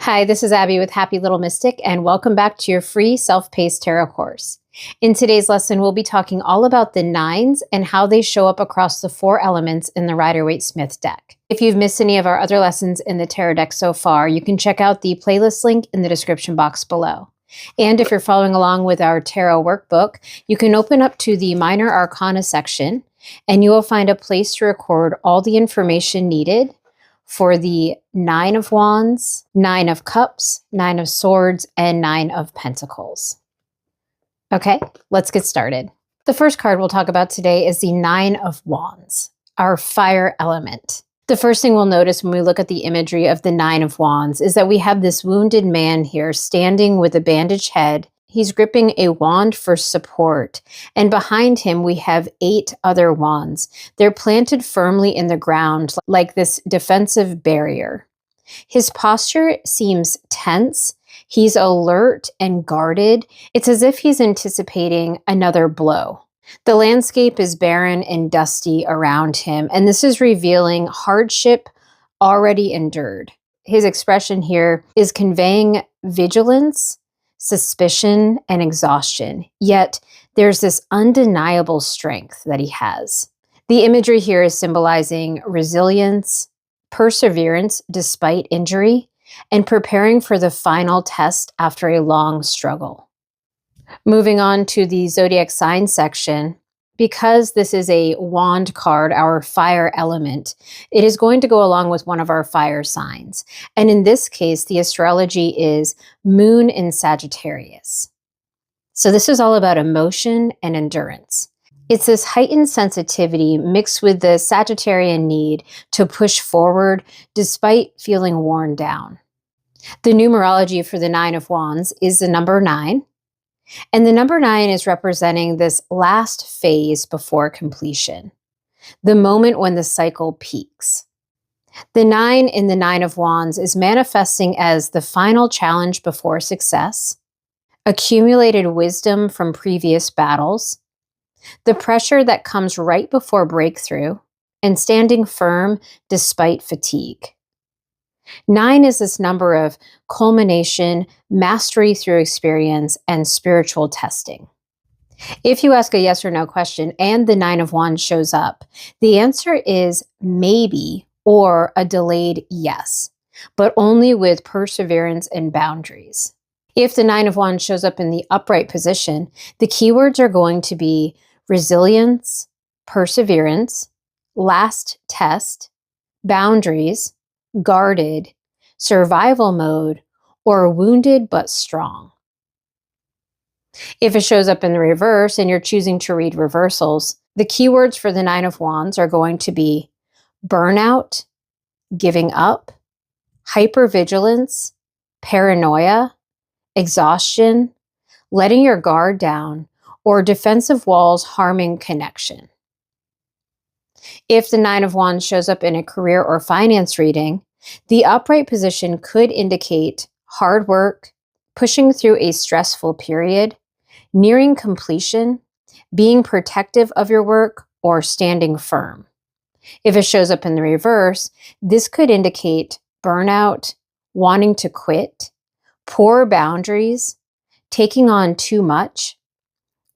Hi, this is Abby with Happy Little Mystic, and welcome back to your free self-paced tarot course. In today's lesson, we'll be talking all about the nines and how they show up across the four elements in the Rider-Waite-Smith deck. If you've missed any of our other lessons in the tarot deck so far, you can check out the playlist link in the description box below. And if you're following along with our tarot workbook, you can open up to the Minor Arcana section, and you will find a place to record all the information needed for the Nine of Wands, Nine of Cups, Nine of Swords, and Nine of Pentacles. Okay, let's get started. The first card we'll talk about today is the Nine of Wands, our fire element. The first thing we'll notice when we look at the imagery of the Nine of Wands is that we have this wounded man here standing with a bandaged head. He's gripping a wand for support, and behind him we have 8 other wands. They're planted firmly in the ground like this defensive barrier. His posture seems tense. He's alert and guarded. It's as if he's anticipating another blow. The landscape is barren and dusty around him, and this is revealing hardship already endured. His expression here is conveying vigilance, suspicion, and exhaustion, yet there's this undeniable strength that he has. The imagery here is symbolizing resilience, perseverance despite injury, and preparing for the final test after a long struggle. Moving on to the Zodiac sign section, because this is a wand card, our fire element, it is going to go along with one of our fire signs. And in this case, the astrology is Moon in Sagittarius. So this is all about emotion and endurance. It's this heightened sensitivity mixed with the Sagittarian need to push forward despite feeling worn down. The numerology for the Nine of Wands is the number 9. And the number 9 is representing this last phase before completion, the moment when the cycle peaks. The 9 in the Nine of Wands is manifesting as the final challenge before success, accumulated wisdom from previous battles, the pressure that comes right before breakthrough, and standing firm despite fatigue. 9 is this number of culmination, mastery through experience, and spiritual testing. If you ask a yes or no question and the Nine of Wands shows up, the answer is maybe or a delayed yes, but only with perseverance and boundaries. If the Nine of Wands shows up in the upright position, the keywords are going to be resilience, perseverance, last test, boundaries, guarded, survival mode, or wounded but strong. If it shows up in the reverse and you're choosing to read reversals, the keywords for the Nine of Wands are going to be burnout, giving up, hypervigilance, paranoia, exhaustion, letting your guard down, or defensive walls harming connection. If the Nine of Wands shows up in a career or finance reading, the upright position could indicate hard work, pushing through a stressful period, nearing completion, being protective of your work, or standing firm. If it shows up in the reverse, this could indicate burnout, wanting to quit, poor boundaries, taking on too much,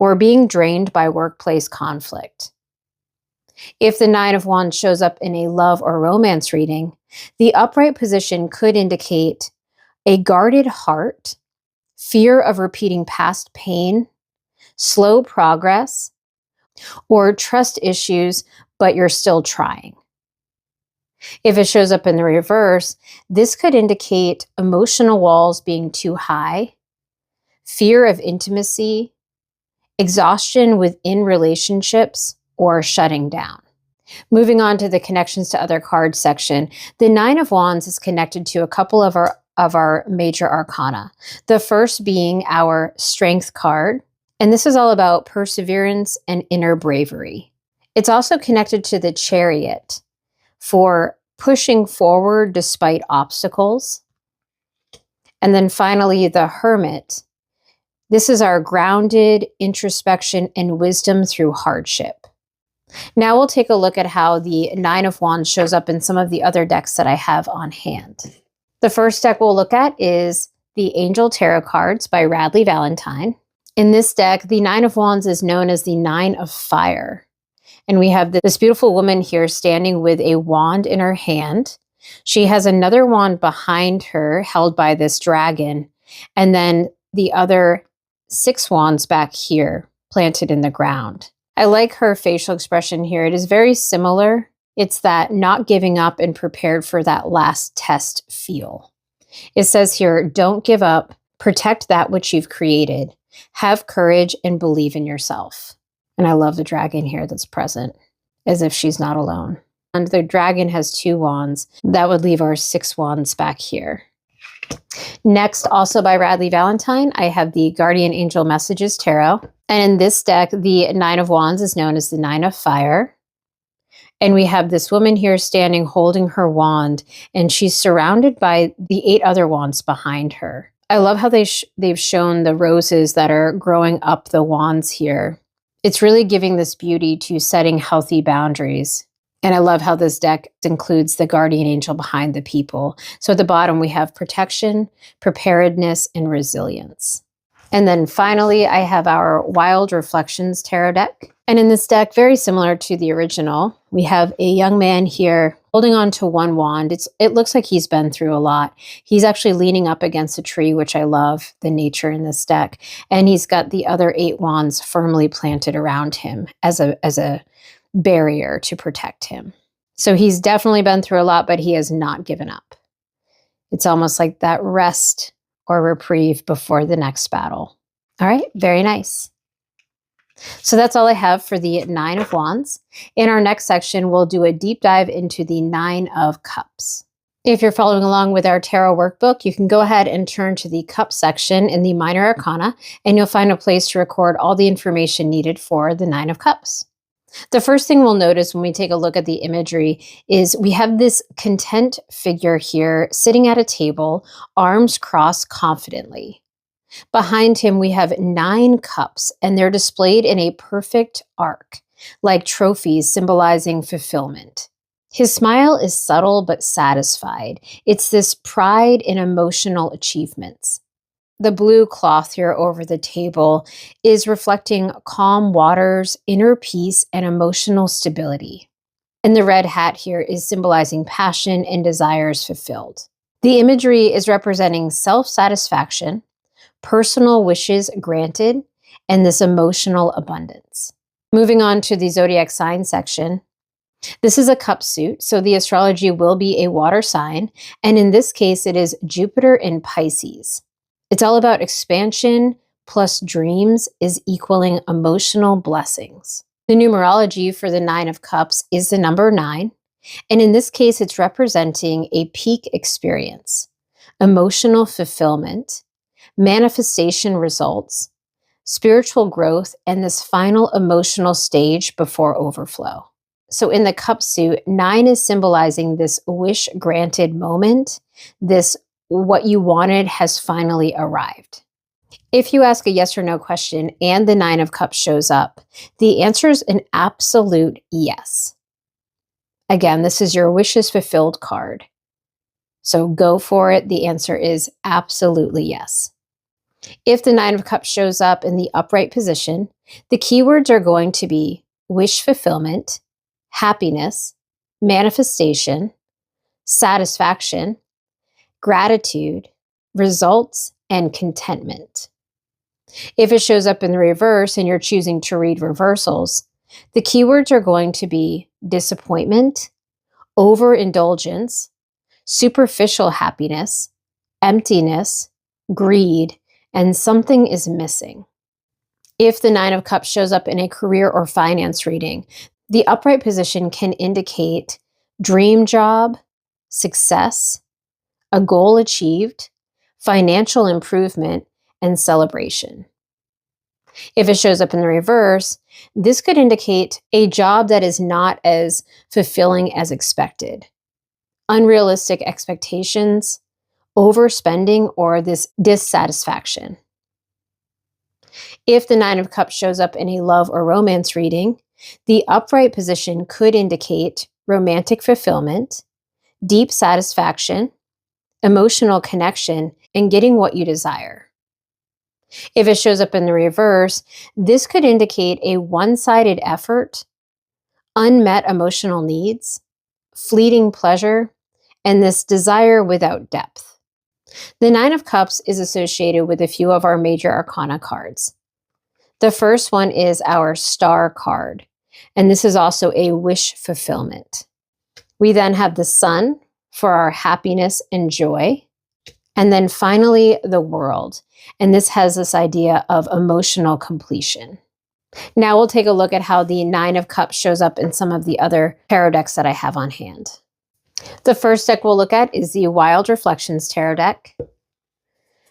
or being drained by workplace conflict. If the Nine of Wands shows up in a love or romance reading, the upright position could indicate a guarded heart, fear of repeating past pain, slow progress, or trust issues, but you're still trying. If it shows up in the reverse, this could indicate emotional walls being too high, fear of intimacy, exhaustion within relationships, or shutting down. Moving on to the connections to other cards section, the Nine of Wands is connected to a couple of our major arcana. The first being our Strength card, and this is all about perseverance and inner bravery. It's also connected to the Chariot for pushing forward despite obstacles. And then finally, the Hermit. This is our grounded introspection and wisdom through hardship. Now we'll take a look at how the Nine of Wands shows up in some of the other decks that I have on hand. The first deck we'll look at is the Angel Tarot cards by Radleigh Valentine. In this deck, the Nine of Wands is known as the Nine of Fire. And we have this beautiful woman here standing with a wand in her hand. She has another wand behind her held by this dragon. And then the other 6 wands back here planted in the ground. I like her facial expression here. It is very similar. It's that not giving up and prepared for that last test feel. It says here, don't give up, protect that which you've created, have courage and believe in yourself. And I love the dragon here that's present, as if she's not alone. And the dragon has 2 wands. That would leave our 6 wands back here. Next, also by Radleigh Valentine, I have the Guardian Angel Messages Tarot. And in this deck, the Nine of Wands is known as the Nine of Fire. And we have this woman here standing holding her wand, and she's surrounded by the 8 other wands behind her. I love how they've shown the roses that are growing up the wands here. It's really giving this beauty to setting healthy boundaries. And I love how this deck includes the guardian angel behind the people. So at the bottom, we have protection, preparedness, and resilience. And then finally, I have our Wild Reflections Tarot deck. And in this deck, very similar to the original, we have a young man here holding on to one wand. It looks like he's been through a lot. He's actually leaning up against a tree, which I love the nature in this deck. And he's got the other 8 wands firmly planted around him as a barrier to protect him. So he's definitely been through a lot, but he has not given up. It's almost like that rest or reprieve before the next battle. All right, very nice. So that's all I have for the Nine of Wands. In our next section, we'll do a deep dive into the Nine of Cups. If you're following along with our tarot workbook, you can go ahead and turn to the Cup section in the Minor Arcana, and you'll find a place to record all the information needed for the Nine of Cups. The first thing we'll notice when we take a look at the imagery is we have this content figure here sitting at a table, arms crossed confidently. Behind him, we have 9 cups, and they're displayed in a perfect arc, like trophies symbolizing fulfillment. His smile is subtle but satisfied. It's this pride in emotional achievements. The blue cloth here over the table is reflecting calm waters, inner peace, and emotional stability. And the red hat here is symbolizing passion and desires fulfilled. The imagery is representing self-satisfaction, personal wishes granted, and this emotional abundance. Moving on to the zodiac sign section. This is a cup suit, so the astrology will be a water sign, and in this case, it is Jupiter in Pisces. It's all about expansion plus dreams is equaling emotional blessings. The numerology for the 9 of Cups is the number 9, and in this case, it's representing a peak experience, emotional fulfillment, manifestation results, spiritual growth, and this final emotional stage before overflow. So in the cup suit, 9 is symbolizing this wish granted moment, this what you wanted has finally arrived. If you ask a yes or no question and the 9 of Cups shows up, the answer is an absolute yes. Again, this is your wishes fulfilled card. So go for it. The answer is absolutely yes. If the 9 of Cups shows up in the upright position, the keywords are going to be wish fulfillment, happiness, manifestation, satisfaction, gratitude, results, and contentment. If it shows up in the reverse and you're choosing to read reversals, the keywords are going to be disappointment, overindulgence, superficial happiness, emptiness, greed, and something is missing. If the 9 of Cups shows up in a career or finance reading, the upright position can indicate dream job, success, a goal achieved, financial improvement, and celebration. If it shows up in the reverse, this could indicate a job that is not as fulfilling as expected, unrealistic expectations, overspending, or this dissatisfaction. If the 9 of Cups shows up in a love or romance reading, the upright position could indicate romantic fulfillment, deep satisfaction, emotional connection, and getting what you desire. If it shows up in the reverse, this could indicate a one-sided effort, unmet emotional needs, fleeting pleasure, and this desire without depth. The Nine of Cups is associated with a few of our major arcana cards. The first one is our Star card, and this is also a wish fulfillment. We then have the Sun for our happiness and joy. And then finally, the World. And this has this idea of emotional completion. Now we'll take a look at how the Nine of Cups shows up in some of the other tarot decks that I have on hand. The first deck we'll look at is the Wild Reflections Tarot deck.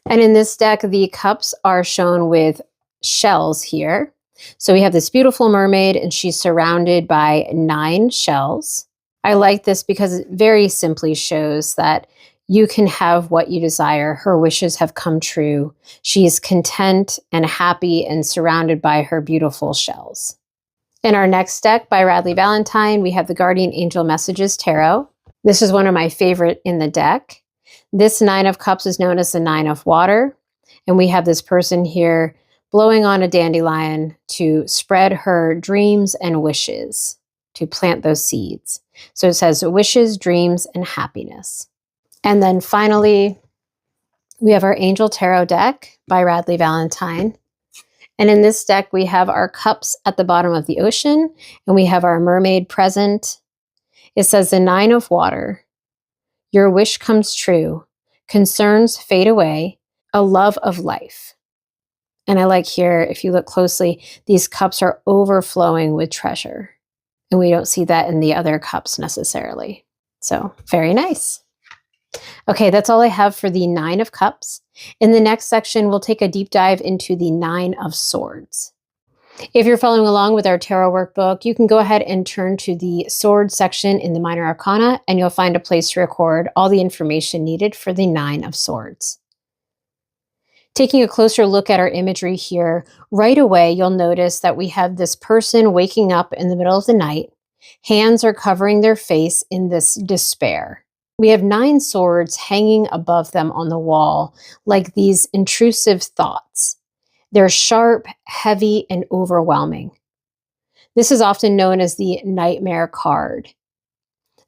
And in this deck, the cups are shown with shells here. So we have this beautiful mermaid, and she's surrounded by 9 shells. I like this because it very simply shows that you can have what you desire. Her wishes have come true. She is content and happy and surrounded by her beautiful shells. In our next deck by Radleigh Valentine, we have the Guardian Angel Messages Tarot. This is one of my favorite in the deck. This Nine of Cups is known as the Nine of Water. And we have this person here blowing on a dandelion to spread her dreams and wishes, to plant those seeds. So it says wishes, dreams, and happiness. And then finally, we have our Angel Tarot deck by Radleigh Valentine. And in this deck, we have our cups at the bottom of the ocean, and we have our mermaid present. It says the Nine of Water. Your wish comes true. Concerns fade away. A love of life. And I like here, if you look closely, these cups are overflowing with treasure. And we don't see that in the other cups necessarily. So very nice. Okay, that's all I have for the Nine of Cups. In the next section, we'll take a deep dive into the Nine of Swords. If you're following along with our tarot workbook, you can go ahead and turn to the Swords section in the Minor Arcana, and you'll find a place to record all the information needed for the Nine of Swords. Taking a closer look at our imagery here, right away you'll notice that we have this person waking up in the middle of the night. Hands are covering their face in this despair. We have 9 swords hanging above them on the wall, like these intrusive thoughts. They're sharp, heavy, and overwhelming. This is often known as the nightmare card.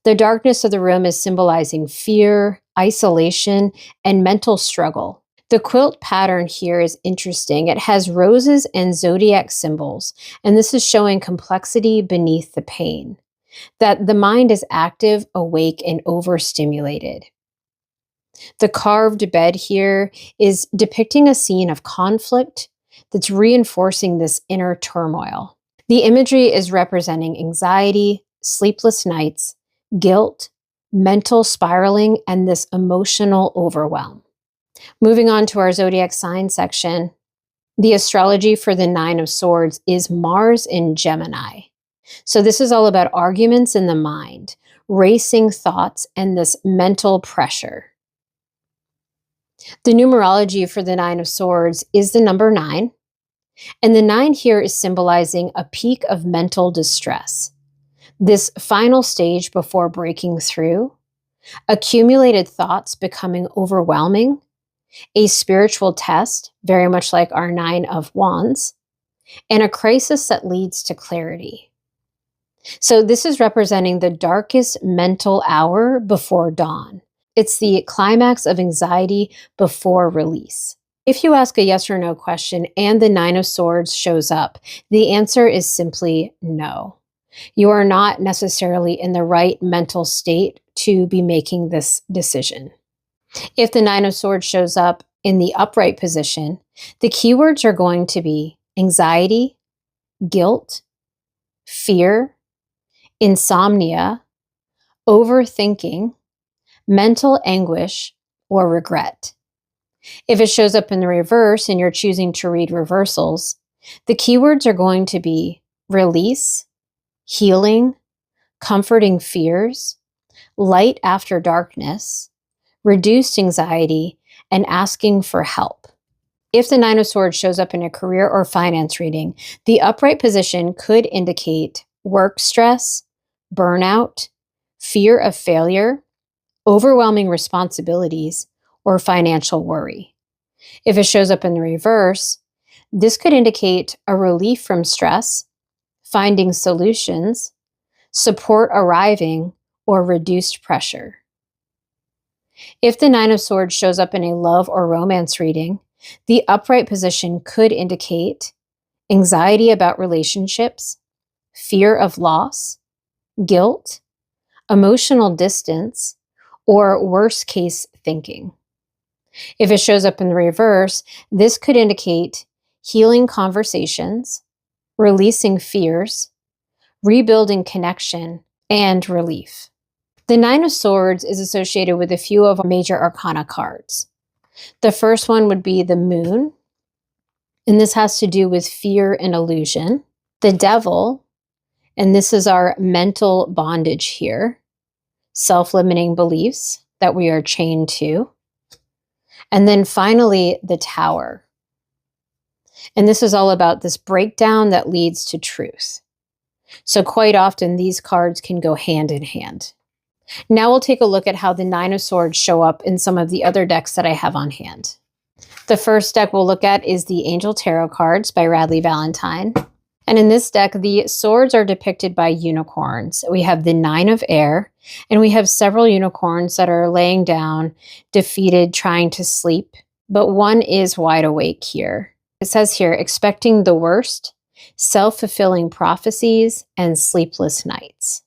The darkness of the room is symbolizing fear, isolation, and mental struggle. The quilt pattern here is interesting. It has roses and zodiac symbols, and this is showing complexity beneath the pain. That the mind is active, awake, and overstimulated. The carved bed here is depicting a scene of conflict that's reinforcing this inner turmoil. The imagery is representing anxiety, sleepless nights, guilt, mental spiraling, and this emotional overwhelm. Moving on to our zodiac sign section, the astrology for the Nine of Swords is Mars in Gemini. So this is all about arguments in the mind, racing thoughts, and this mental pressure. The numerology for the Nine of Swords is the number 9. And the 9 here is symbolizing a peak of mental distress. This final stage before breaking through, accumulated thoughts becoming overwhelming, a spiritual test, very much like our 9 of Wands, and a crisis that leads to clarity. So this is representing the darkest mental hour before dawn. It's the climax of anxiety before release. If you ask a yes or no question and the 9 of Swords shows up, the answer is simply no. You are not necessarily in the right mental state to be making this decision. If the 9 of Swords shows up in the upright position, the keywords are going to be anxiety, guilt, fear, insomnia, overthinking, mental anguish, or regret. If it shows up in the reverse and you're choosing to read reversals, the keywords are going to be release, healing, comforting fears, light after darkness, reduced anxiety, and asking for help. If the 9 of Swords shows up in a career or finance reading, the upright position could indicate work stress, burnout, fear of failure, overwhelming responsibilities, or financial worry. If it shows up in the reverse, this could indicate a relief from stress, finding solutions, support arriving, or reduced pressure. If the Nine of Swords shows up in a love or romance reading, the upright position could indicate anxiety about relationships, fear of loss, guilt, emotional distance, or worst case thinking. If it shows up in the reverse, this could indicate healing conversations, releasing fears, rebuilding connection, and relief. The Nine of Swords is associated with a few of our major arcana cards. The first one would be the Moon, and this has to do with fear and illusion. The Devil, and this is our mental bondage here, self-limiting beliefs that we are chained to. And then finally, the Tower. And this is all about this breakdown that leads to truth. So quite often, these cards can go hand in hand. Now we'll take a look at how the Nine of Swords show up in some of the other decks that I have on hand. The first deck we'll look at is the Angel Tarot cards by Radleigh Valentine. And in this deck, the swords are depicted by unicorns. We have the Nine of Air, and we have several unicorns that are laying down, defeated, trying to sleep, but one is wide awake here. It says here, expecting the worst, self-fulfilling prophecies, and sleepless nights.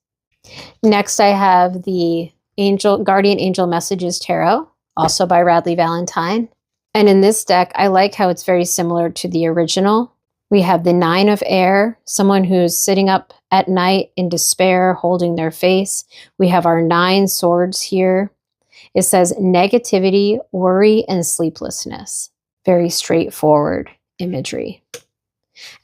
Next, I have the Guardian Angel Messages Tarot, also by Radleigh Valentine. And in this deck, I like how it's very similar to the original. We have the Nine of Air, someone who's sitting up at night in despair, holding their face. We have our 9 swords here. It says negativity, worry, and sleeplessness. Very straightforward imagery.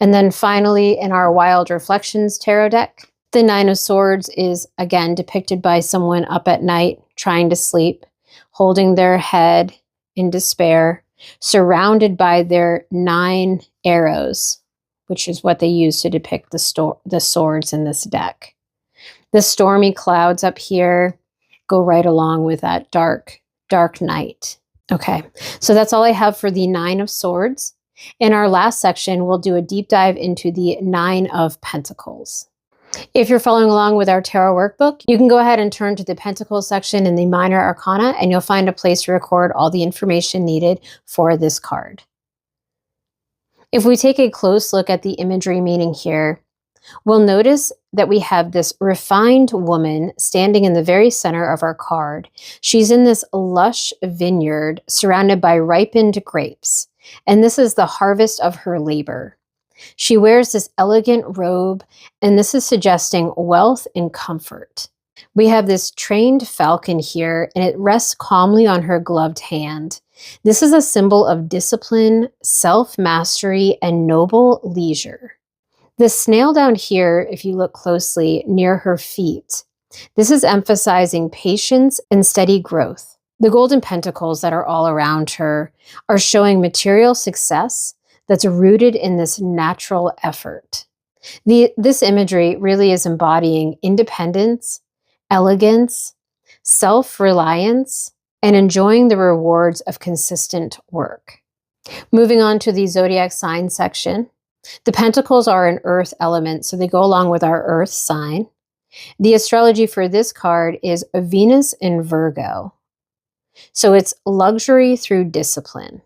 And then finally, in our Wild Reflections Tarot deck, the Nine of Swords is again depicted by someone up at night, trying to sleep, holding their head in despair, surrounded by their 9 arrows, which is what they use to depict the swords in this deck. The stormy clouds up here go right along with that dark night. Okay, so that's all I have for the Nine of Swords. In our last section, we'll do a deep dive into the Nine of Pentacles. If you're following along with our tarot workbook, you can go ahead and turn to the Pentacles section in the Minor Arcana, and you'll find a place to record all the information needed for this card. If we take a close look at the imagery meaning here, we'll notice that we have this refined woman standing in the very center of our card. She's in this lush vineyard surrounded by ripened grapes, and this is the harvest of her labor. She wears this elegant robe, and this is suggesting wealth and comfort. We have this trained falcon here, and it rests calmly on her gloved hand. This is a symbol of discipline, self-mastery, and noble leisure. The snail down here, if you look closely, near her feet, this is emphasizing patience and steady growth. The golden pentacles that are all around her are showing material success that's rooted in this natural effort. This imagery really is embodying independence, elegance, self-reliance, and enjoying the rewards of consistent work. Moving on to the zodiac sign section, the pentacles are an earth element, so they go along with our earth sign. The astrology for this card is a Venus in Virgo. So it's luxury through discipline,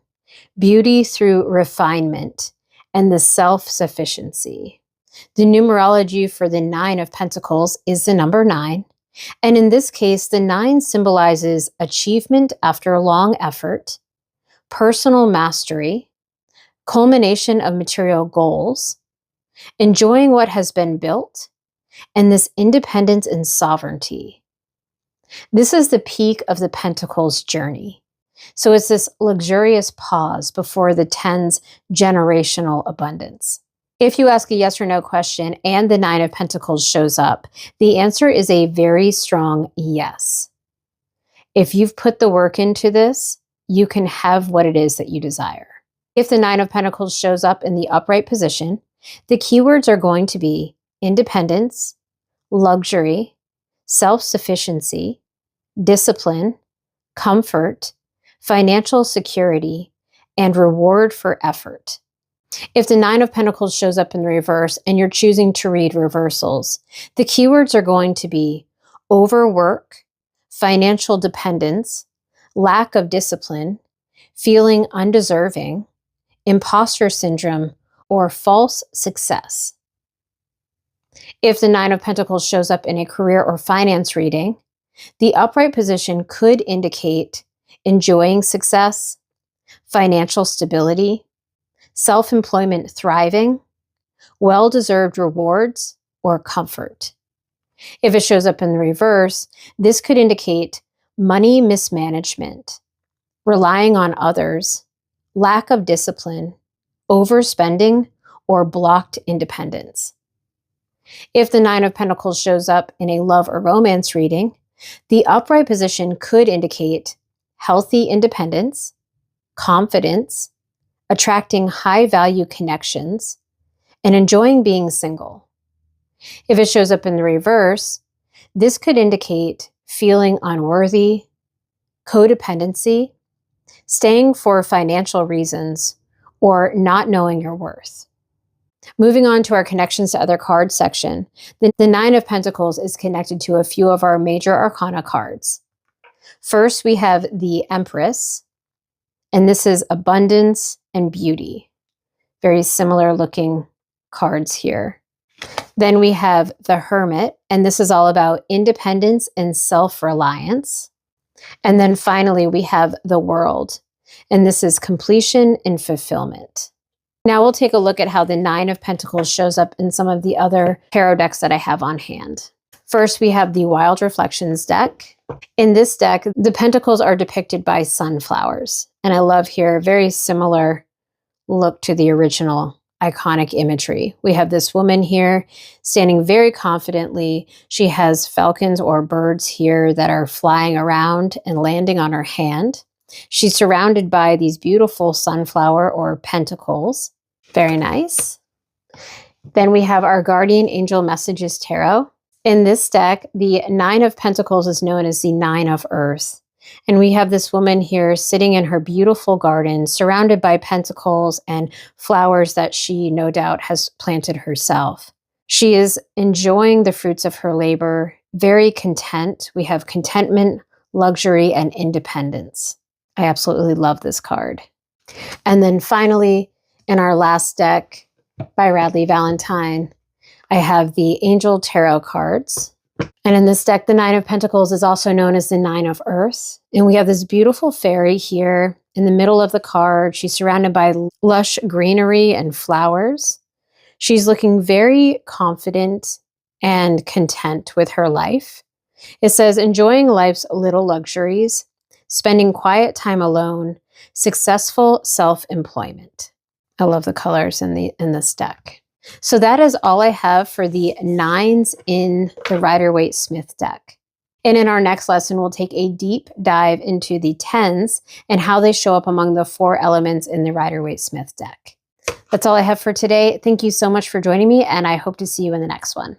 beauty through refinement, and the self-sufficiency. The numerology for the Nine of Pentacles is the number 9. And in this case, the 9 symbolizes achievement after long effort, personal mastery, culmination of material goals, enjoying what has been built, and this independence and sovereignty. This is the peak of the Pentacles journey. So it's this luxurious pause before the 10's generational abundance. If you ask a yes or no question and the Nine of Pentacles shows up, the answer is a very strong yes. If you've put the work into this, you can have what it is that you desire. If the Nine of Pentacles shows up in the upright position, the keywords are going to be independence, luxury, self-sufficiency, discipline, comfort, financial security, and reward for effort. If the Nine of Pentacles shows up in the reverse and you're choosing to read reversals, the keywords are going to be overwork, financial dependence, lack of discipline, feeling undeserving, imposter syndrome, or false success. If the Nine of Pentacles shows up in a career or finance reading, the upright position could indicate enjoying success, financial stability, self-employment thriving, well-deserved rewards, or comfort. If it shows up in the reverse, this could indicate money mismanagement, relying on others, lack of discipline, overspending, or blocked independence. If the Nine of Pentacles shows up in a love or romance reading, the upright position could indicate healthy independence, confidence, attracting high-value connections, and enjoying being single. If it shows up in the reverse, this could indicate feeling unworthy, codependency, staying for financial reasons, or not knowing your worth. Moving on to our connections to other cards section, the Nine of Pentacles is connected to a few of our major arcana cards. First, we have the Empress, and this is abundance and beauty. Very similar looking cards here. Then we have the Hermit, and this is all about independence and self-reliance. And then finally, we have the World, and this is completion and fulfillment. Now we'll take a look at how the Nine of Pentacles shows up in some of the other tarot decks that I have on hand. First, we have the Wild Reflections deck. In this deck, the pentacles are depicted by sunflowers. And I love here, very similar look to the original iconic imagery. We have this woman here standing very confidently. She has falcons or birds here that are flying around and landing on her hand. She's surrounded by these beautiful sunflower or pentacles. Very nice. Then we have our Guardian Angel Messages Tarot. In this deck, the Nine of Pentacles is known as the Nine of Earth. And we have this woman here sitting in her beautiful garden, surrounded by pentacles and flowers that she no doubt has planted herself. She is enjoying the fruits of her labor, very content. We have contentment, luxury, and independence. I absolutely love this card. And then finally, in our last deck by Radley Valentine, I have the Angel Tarot cards. And in this deck, the Nine of Pentacles is also known as the Nine of Earth. And we have this beautiful fairy here in the middle of the card. She's surrounded by lush greenery and flowers. She's looking very confident and content with her life. It says, enjoying life's little luxuries, spending quiet time alone, successful self-employment. I love the colors in this deck. So that is all I have for the nines in the Rider-Waite-Smith deck. And in our next lesson, we'll take a deep dive into the tens and how they show up among the 4 elements in the Rider-Waite-Smith deck. That's all I have for today. Thank you so much for joining me, and I hope to see you in the next one.